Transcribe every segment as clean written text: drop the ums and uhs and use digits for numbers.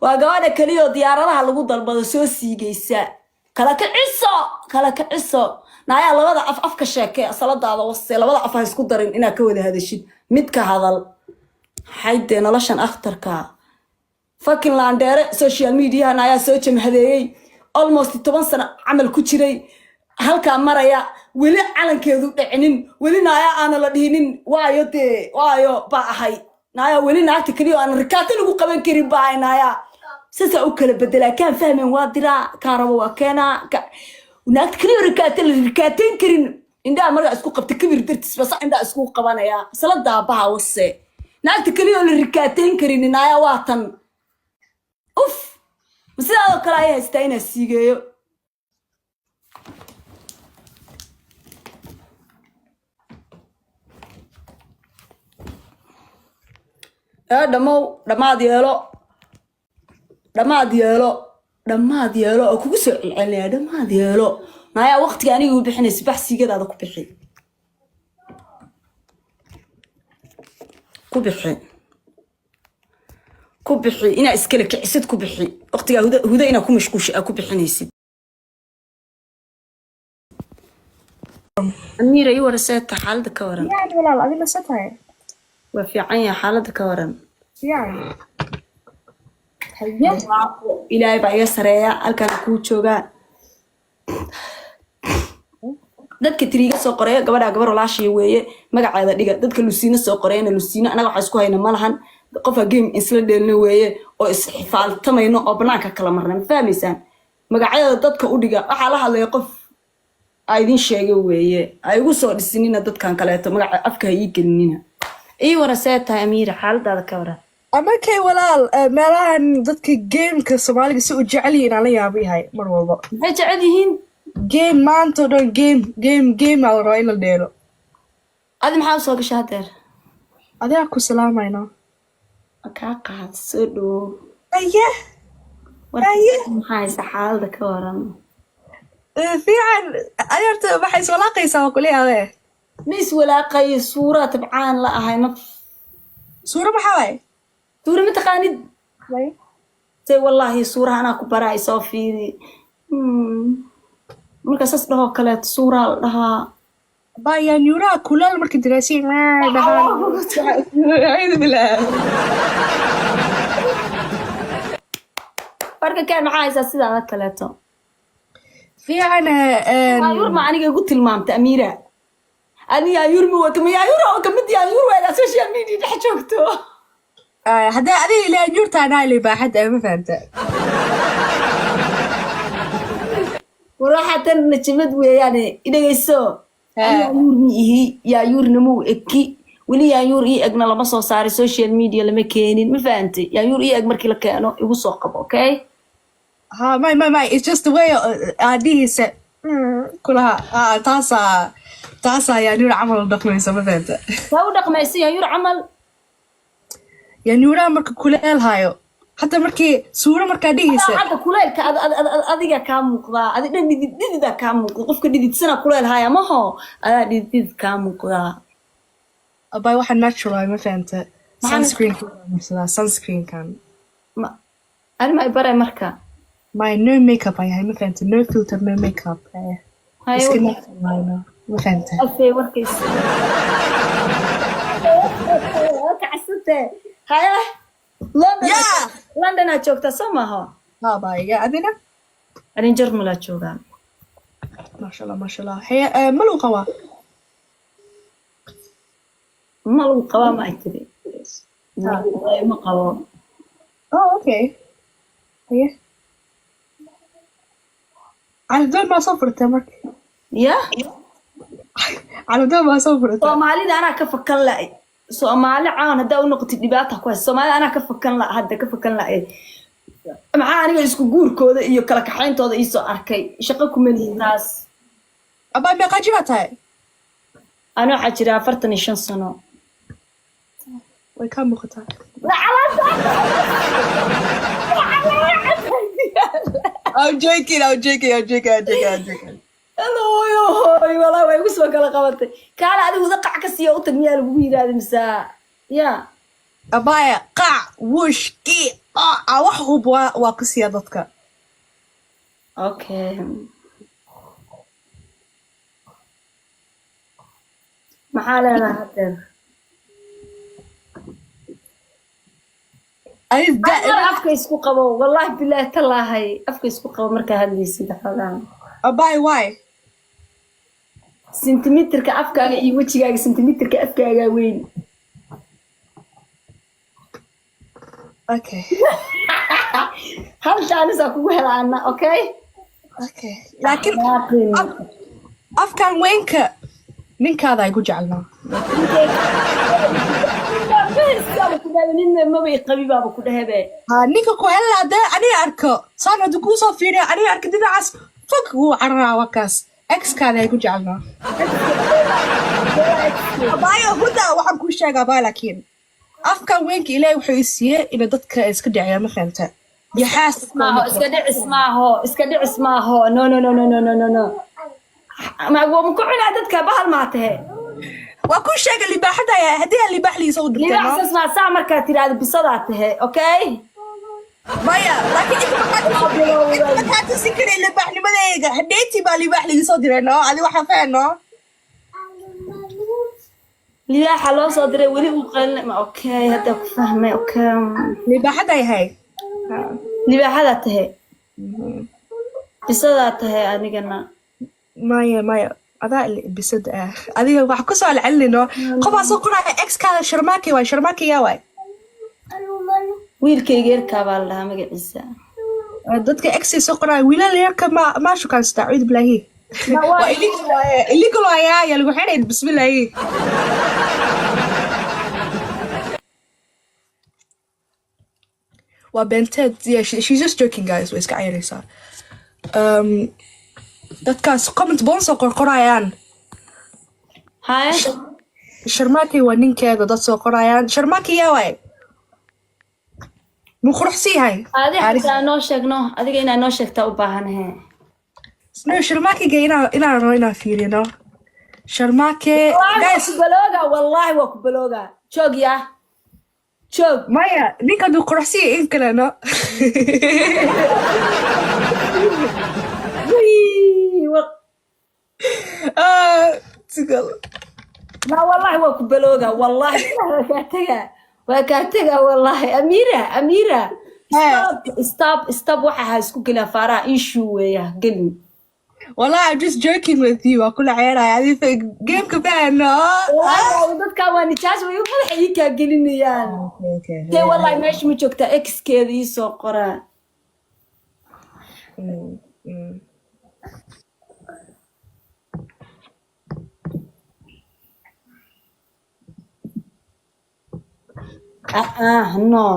وقاعدة كليو ديارها لقو ضربة سوسي جيسا كلا كعصو نايا لبدا أفك الشاكي صلاة على وصي لبدا أفها يسكو دارين إنا كودي هذا الشيء متك هذا حيدي نلاشان أختركا فاكين لاندير سوشيال ميديا نايا سوشيال هذي almost 10 سنة عمل كوتشري halka maraya weli calankeedu dhicinin weli naaya aan la dhihinin waayo baa ahay naaya weli naagta kaliya aan rikaata lagu qaban karin baa naaya sasa u kala bedelaa kan fahmeen waa dira ka rabo waa keena naagta kaliya rikaateen karin indaa marka isku qabta kabir dartis bas indaa isku qabanaya salada baa wase naagta kaliya la rikaateen karin naaya waa tan uf sidoo kale ay haystaan siigeeyo دماد يالو كوكو سو عليا دماد يالو نايا وقت كان يجي بحنا سباح سيجاد هذا كوبحي إنا إسكالك عسد كوبحي وقت هدا إنا كومشكوش كوبحنيسي أميرة أيوة رسالة حالة كورن يعني والله العظيم نسيتها وفي عين حالة كورن يعني هيا إلهي بقى يسرية الكان كوتشوغا dadka tiriga soo qoray gabadha walaashii weeye magaceeda dhiga dadka Luciina soo qorayna Luciina anaga waxa isku hayna malahan qofa game isla dheelna weeye oo isxifaaltamayno oo banaanka kala marnaa fahmaysan magaceeda dadka u dhiga waxa la hadlay qof aydin sheegay weeye ay ugu soo dhisinina dadkan kaleeto magaca afka ay gelinina warasayta Amira xaaladaada ka waran ama kay walaal meelahan dadka gameka Soomaaliga si u jecel yihiin aan la yaabahay mar walba maxay jecel yihiin game maanta oo game al rooy la dheelo adi maxaa soo gashay hadeer adiga ku salaamayno ka qaad soo dhow aye maxay xaalada ka waran fiican ayarta waxay soo laaqaysaa kulliyaade mis walaaqay suura tabcaan la ahayna suura maxay suura ma taqaanid say wallahi suura ana ku baray soo fiiri marka sas dhaho kale suura dhaha bayan yura kulal marka diraasiin ma dhaha ayda bilaa marka kan maxay sidaa kaleeto fiican ayur ma aniga ugu tilmaamta Amira أنا يا يورمي وكم يا يورو كم بدي يا يورو على السوشيال ميديا نحجوكتو هذا أنا اللي جورت أنا اللي بحد ما فهمت وراحة نجمد ويعني إذا يسوع أنا يورمي هي يا يورنمو إكي ولي يا يور إيه أجنا لما صار السوشيال ميديا لما كانين ما فهمت يا يور إيه أجمر كلا كانوا يوصقوا أوكي ها ما it's just the way عادي كلها تاسع يا نور عمل دقميسة ما فهمت هو دقميسة يا نور عمل يا نور مرك كلال هايو حتى مركي صورة مركا ديسة حتى كلال أديك كام مقضى أديك ديدا كام مقضى قفك ديد سنة كلال هاي ما هو ديد كام مقضى أباي واحد ناتشورال ما فهمت sunscreen مثلا sunscreen كان ما أنا ما إبرة مركا my no makeup هاي ما فهمت no filter no makeup هاي ما فهمت ألفي وركيس كعسته هاي لندن أشوفته سماها باي يا أدينا أنا جرم لا أشوفها ما شاء الله هي ملو قوا ما أدري ما قوا أوكي هي على دول ما صفرت مرك يا على دول ما صفرت Soomaali أنا كفكر لا Soomaali عان هذا ونقطة دبعتها كويس Soomaali أنا كفكر لا هذا كفكر لا معاني يسكو جور كذا يكلا كحين تودا يسو أركي شقكم من الناس أبا ما قاجبتها أنا حجرا فرتني شن سنة وكم مقطع لا على I'm joking الله والله ويقصوا كلا قبضتي كان هذا وذقع كسيو تنيال ويراد مساء يا أبايا قع وش كي wax hub waa ku siya dadka. Okay. maxaa leedahay haddeer afka isku qabo wallahi bilaahi talaahay afka isku qabo markaa hadlaysid xoogaan abay why sentimeterka afkaaga iyo wejigaaga sentimeterka afkaaga weyn okay hal chance kugu helaana okay laakiin afkaan weynka ninkaada ay ku jecelnaa ninka ku helaade aniga arko saan haduu kuu soo fiiriya aniga arka dinacaas fog wuu cararaa wakaas exkaada ay ku jecelnaa abaayo huda waxaan kuu sheegaa baa laakiin afkaan weynka ilaahay wuxuu i siiyey ina dadka iska dhiciyaan ma fahanta yaxaas iska dhicis maaho no ما هو مكوعنا عدد كبهل ما ته. وأكون شيء اللي بحدا هديها اللي بحلي يصود. اللي بحسس مع سامر كاتير هذا بصداته، أوكي؟ مايا لكن إنت ما كانت تسكر اللي بحلي ما لقى هديتي باللي بحلي يصود رنا على واحد فينا. اللي حلو صدري ولي وقل أوكي هذا فهمي أوكي. اللي بحدا هاي. اللي بحدا ته. بصداته أنا قلنا. مايا هذا اللي بصدق هذه واحد كسر على علنا قبل سكر إكس كذا شرماكي يا واي ويل كي غير كابال لها مقعزة ضدك إكس سكر ويلا اللي يركب ما شو كان استعيد بلاهي اللي كلوا يا اللي بحرين بسم الله هي وبنتد yeah she's just joking guys وإسك عيري صار dadkaas comment boon soo qorqorayaan hay sharmaaki waa ninkeeda dad soo qorayaan sharmaaki yaa waay mu quruxsi yahay adiga noo sheegno adiga inaa noo sheegtaa u baahanahay no sharmaakiga inaan fiirino sharmaake guys balooga wallahi waa ku balooga joog ya joog maya ninka du quruxsi in kale no لا والله وكبلوغا والله وكاتجا والله أميرة stop وحها اسكو كلا فارا إيشو ويا قلني والله I'm just joking with you أقول عيرة يعني في جيم كمان والله ودك كمان تاج ويوم حيك قلني يعني تي والله ماشي متوقع إكس كذي يسوقرا no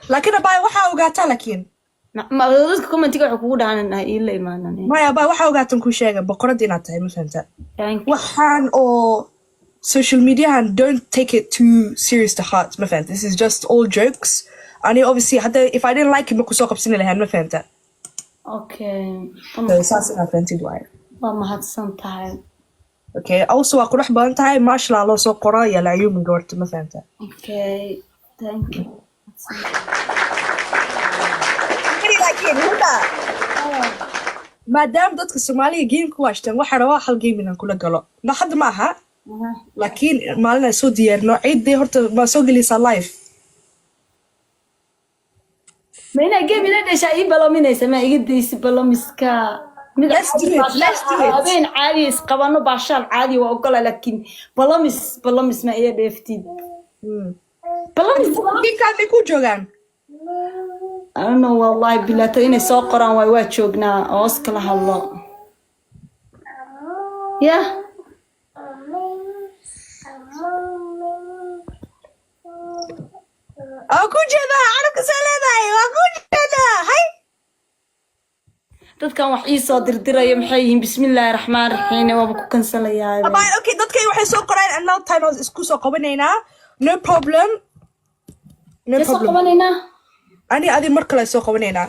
لكن أباي وحا وقعتا لكن ما بدك كمان تيجي حكوا عن إيه ما أنا ما أباي وحا وقعتا كل شيء بقرة دينا تاي مثلا وحان أو social media and don't take it too serious to heart مثلا this is just all jokes and obviously حتى if I didn't like it ما كنت قبسني لهن مثلا okay أساسا فهمتي دواي ما هتصن تاعي okay also أقول بان تاعي ما شاء الله سو قرا يا العيون من قرت مثلا okay thank you ما دام ضدك الصومالية جيم كواشتن واحد رواح الجيم من كل قلو لا حد معها لكن ما لنا سو ديارنا عيد دي هرت ما سوق اللي صار لايف ما هنا جيم هنا شيء بلا من يسمى يقديس بلا مسكا let's do it أبين عادي إسقابانو باشال عادي وأقول لكن بلا مس ما هي بيفتيد بلا مس كيف كان يكون جوجان أنا والله بلا تيني سوقران ويوات شوقنا أوسك لها الله يا أكون جدا عارف سلامي وأكون جدا هاي dadkan wax ii soo dirdiraya maxay yihiin bismillaahir rahmaanir rahiim waa ku kansalayaa abay okay dadkay waxay soo qoreen another time isku soo qabanayna no problem qabanayna ani adi mar kale soo qabanayna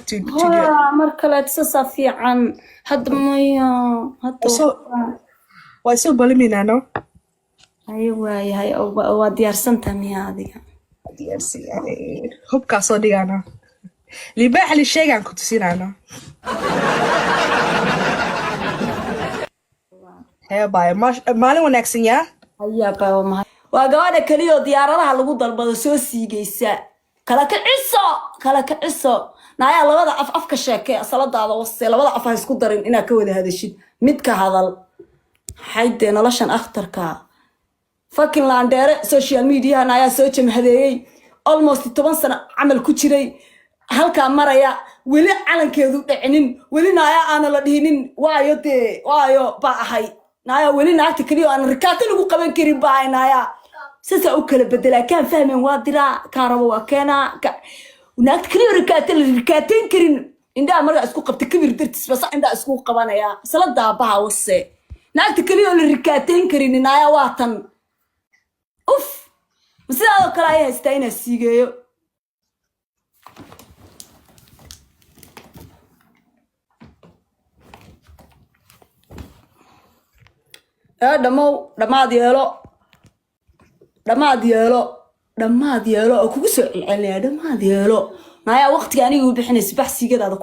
mar kale soo fiican had maya hadda waa soo baliminaa no ay waayahay waa diyaarsantaa miya adiga DRC يعني hubka soo dhigana libaax li sheegan ku tusinayna hee baa maalin wanaagsan yaa ayaa baa ma waa gabadha kaliya oo diyaaradaha lagu dalbado soo siigaysa kala kiciso naaya labada af ka sheekay saladaada wasi labada af ha isku darin inaad ka wada hadashid mid ka hadal xayde noloshan akhtarka fucking landere social media naaya soo jamhadeeyay almost 10 sano amal ku jiray halka maraya weli calankeedu dhicinin weli naaya aan la dhihinin waayo baa ahay naaya weli naagta kaliya aan rikaata lagu qaban karin baa naaya sasa u kala bedelaa kaan fahmeen waa diraa kaan rabo waa keenaa naagta kaliya rikaateen karin indhaha markaa isku qabta kabir dartiis basa indhaha isku qabanaya saladaa baha wase naagta kaliya oo la rikaateen karin naaya waa tan uf sidaadoo kale ay haystaa inaa siigeeyo dhammaad yeelo oo kugu soo celcelinaya dhammaad yeelo naaya waqtiga aniga u bixinaysa baxsigadaada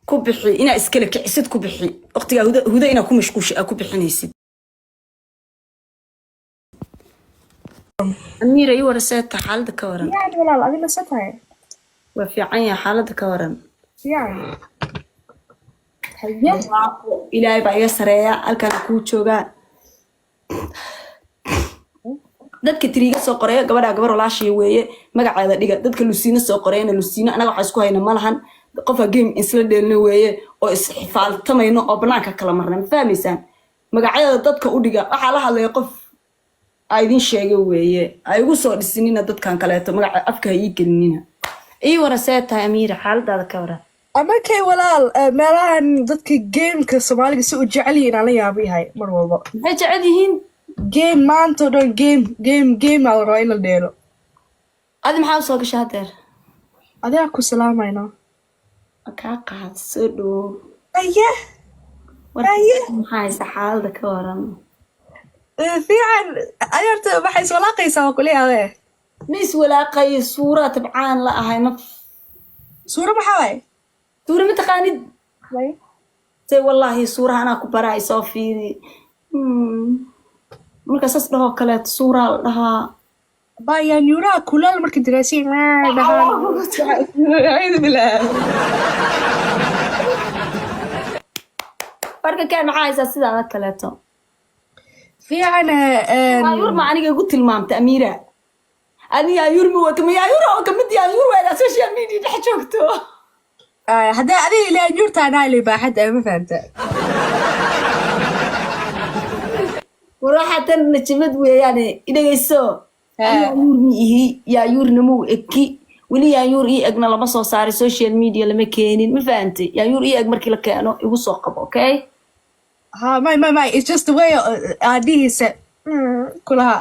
ku bixi inaa iskala kicisid ku bixi waqtiga huda inaa ku mashquulsha ku bixinaysid Amira iyo warasayta xaaladda ka waran yani walaal adina satahay waa fiican yahay xaaladda ka waran yani ilaahay baa iga sareeya halkaan kuu joogaa dadka tiriiga soo qoreeya gabar walaashii weeye magaceeda dhiga dadka lusiina soo qoreeyna lusiina anaga waxa isku hayna malahan qofa game isla dheelna weeye oo isxifaaltamayno oo banaanka kala marna ma fahmaysaan magaceeda dadka u dhiga waxa la hadlay qof aydin sheegay weeye ay ugu soo dhisinina dadkan kaleeto magaca afka ay gelinina ii warasayta Amira xaaladaada ka waran amarkay walaal meelahan dadka gameka Soomaaliga si u jecel yihiin aan la yaabihay mar walba maxay jecel yihiin game maanta dhan game aan rabo in la dheelo adi maxaa soo gashay hadeer adaa ku salaamayna kaa qaad soo dhow aye maxaa xaalada ka waran fiican ayarta waxay soo laaqaysaa kuleeyahay mis walaaqay suura tabcaan la ahay naf suura maxaa way suura ma taqaanid say wallahi suura ana ku baray soo fiiri marka sas dhaho kale suura la dhahaa baya nyura kulal marka diraasiin ma dhahaan ayda bilaa marka kaan maxaa haysaa sidaa kaleeto fiican ayur ma aniga igu tilmaamta Amira ani ayur ma wata ma ayur oo kamid yahay ayur wada social media dhex joogto hadda adiga ilaa jurtaana ilaa baaxad ma fahamta waraxatan najmad weeyane idagayso ayur miihi ya ayurna mu eki wali ya ayur ii agna lama soo saaray social media lama keenin ma fahamtay ya ayur ii ag markii la keeno igu soo qabo okay ha my it's just the way adiisa kulaha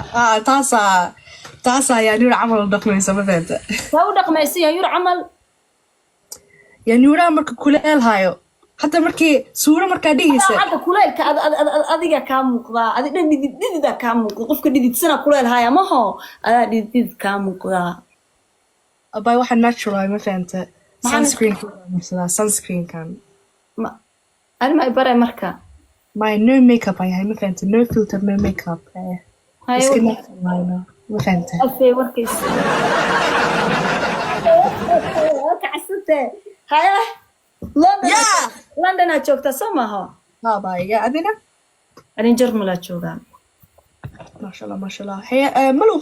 taasa ya ayur amal dhaqmaysa ma fahamta waa u dhaqmaysa ya ayur amal ya ayur marka kuleel hayo حتى مركي صورة مركا ديسة حتى كليل أديك كاموكلا أديك ديدا كاموكلا قف كديد سنة كليل هاي ما هو ديد كاموكلا أباي واحد ناتشورال ما فهمت sunscreen مثلا sunscreen كان ما أنا ما إبرة مركا my no makeup هاي ما فهمت no filter no makeup هاي ما فهمت ألفي وركيس كعسته هاي لندن أشوفت سماها باي أدينا أنا جرم لا أشوفها ما شاء الله هي ملو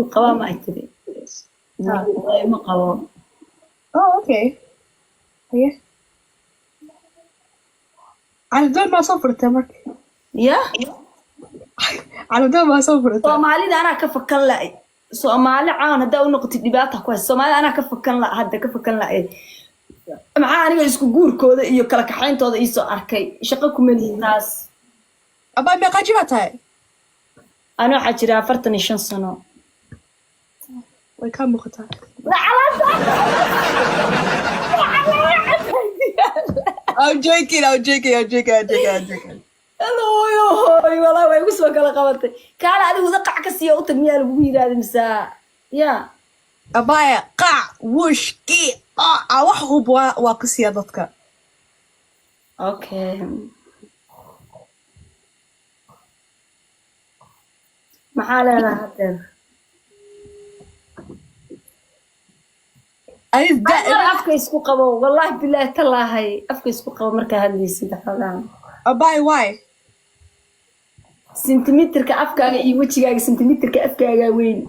قوا ما أكتبي ما قوا أوكي هي على دول ما صفرت مرك يا على دول ما صفرت Soomaali أنا كفكر لا Soomaali عان هذا ونقطة دبعتها كويس Soomaali أنا كفكر لا هذا كفكر لا معاني يسكو جور كذا يكلك حين تودا يسوع أركي شقكم من الناس أبا ما قاجبتها أنا حجرا فرتني شن سنة وكم مقطع لا على I'm joking. hooy walaa way igu soo kala qabatay kaala adigu daqac ka siiya u tag miyaa lagu yiraahdo misaa ya abaya qac wush ki wax hub waa ku siiya dadka okay maxaa leedahay haddeer afka isku qabo wallahi bilaahi talaahay afka isku qabo markaa hadlaysid xoogaan abaya why sentimeterka afkaaga iyo wejigaaga sentimeterka afkaaga weyn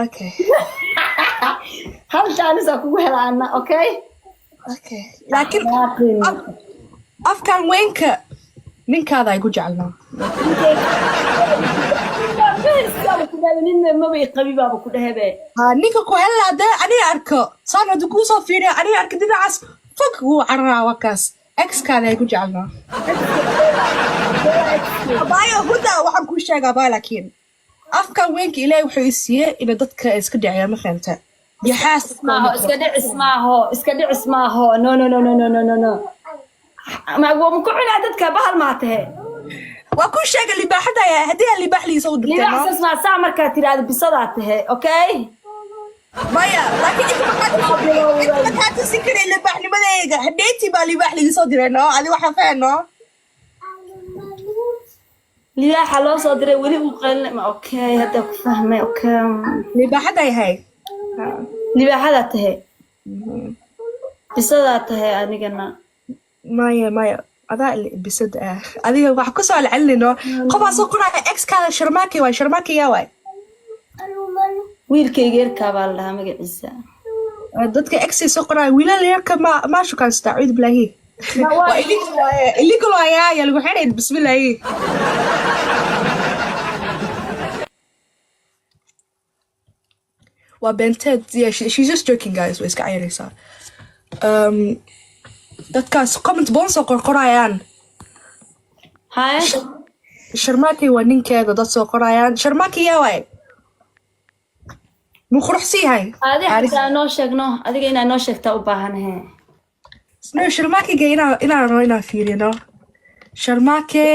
okay hal jaanis kugu helaana okay laakiin afkaan weynka ninkaada ay ku jecelnaa ninka ku helade aniga arko saan haduu kuu soo fiiriya aniga arka dinacaas fog wuu cararaa wakaas exkaada ay ku jecelnaa abaayo huda waxaan kuu sheegaa abaa laakiin afkan weynka ilaahay wuxuu i siiyey ina dadka iska dhiciyaan ma fahanta yaxaas iska dhicis maaho no ma ku cunaa dadka bahal maa tahe waa kuu sheega libaaxada haddii aan libaax liisa u dirtay saa markaa tiraahdo bisadaa tahe okay maya laakiin inta maxaad tusin karay libaaxnimadayga hadheetii baa libaax liiga soo diray no adi waxaa fahno libaaxa loo soo diray weli uu qalin okay hadda ku fahmay okay libaaxada yahay libaaxada tahe bisadaa tahe anigana maya adaa bisada adiga wax ku soo celcelino qofaa soo qoraya exkaada sharmaaki waay sharmaaki yaa waay wiilkayga yarkaa baa la dhahaa magaciisa dadka exay soo qoraya wiilal yarka ma shukanstaa cuud bilaahi illegal waayaa yaa lagu xidhay bismillaahi waa beenteed yeah she's just joking guys way iska cayaraysaa dadkaas comment boon soo qorqorayaan haye sharmaaki waa ninkeeda dad soo qorayaan sharmaaki yaa waay muu quruxsi yahay adiga noo sheegno adiga inaa noo sheegtaa u baahanahe no sharmaakiga inaan rabo inaan fiirino sharmaake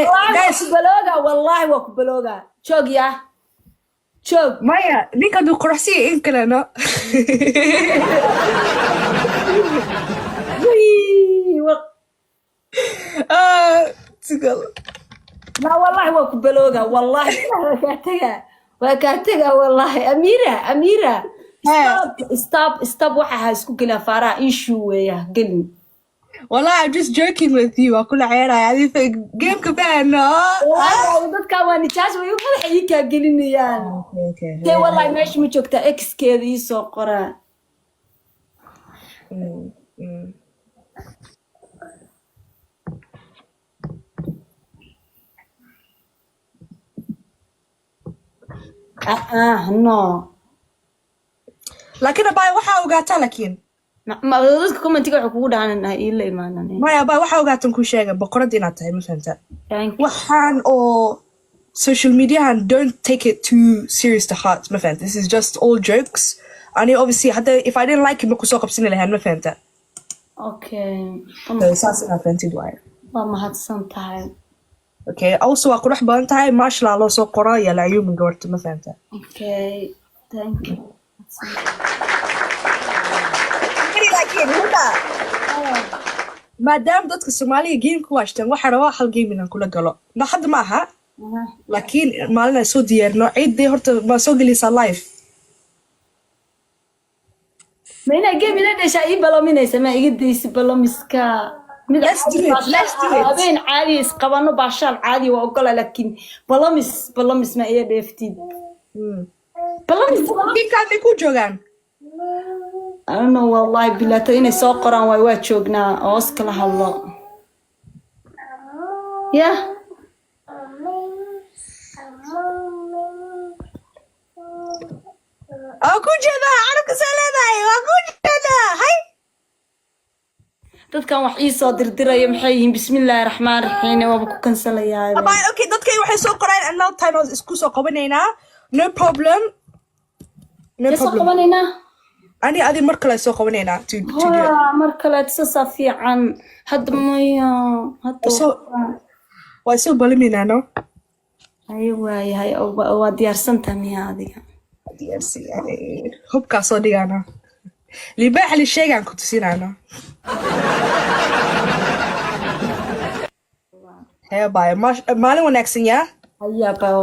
balooga wallahi waa ku balooga joog yaa joog maya ninka duu quruxsi in kaleno لا والله واكو بلوغا والله وكاتغا والله أميرة stop وحها اسكو كلا فارا إيشو ويا قلن والله I'm just joking with you أقول عيرا يعني في جيم كبيرنا والله ودك كواني تاج ويوم حييكا قلن يان تي والله ماشي مجوكتا إكس كذي يسو قرا no laakiin abay waxa ogaataa laakiin ma dadka commentiga waxa kugu dhaanay ila imaanay maya abay waxa ogaatan ku sheega boqorad inaad tahay ma fahanta waxaan oo social media and don't take it too serious to heart ma fahanta this is just all jokes and obviously if I didn't like it ma ku soo qabsan lahayn ma fahanta okay saas ina fahantid waay waa mahadsan tahay okay also waa qurux badan tahay maasha Allah loo soo qoraa ya la yuumin gabarta ma fahanta okay thank you maadaama dadka Soomaaliya game ku waashtaan waxa rabaa hal game inaan kula galo ma hadda ma aha laakiin maalin ay soo diyaarno ciiday horta ma soo gelisa live ma ina game ina dhasha ii balominaysa ma iga deysi balomiska let's do it abeen caadi isqabano baashaan caadi waa ogol laakiin balomis ma iyo dheeftid balomis kii ku joogan أنا والله بلاتين سوق قران واي جوجنا أوسك لها الله يا أكو جدا عرق سلامي أكو جدا هاي dadkan wax ii soo dirdiraya maxay yihiin bismillaahir rahmaanir rahiim waa ku kansalayaa abay okay dadkay waxay soo qoreen another time isku soo qabanayna no problem qabanayna أنا أدي مركلة سوق ونينا to do it. مركلة تصفي عن هاد مية هاد وأسوق بالمينا نو. أيوة هاي وديار سنتمي هذه DRC يعني هو كاسودي أنا. اللي باح لي الشيء عن كنت سينا أنا. هيا باي ما له ونكسين يا. هيا باي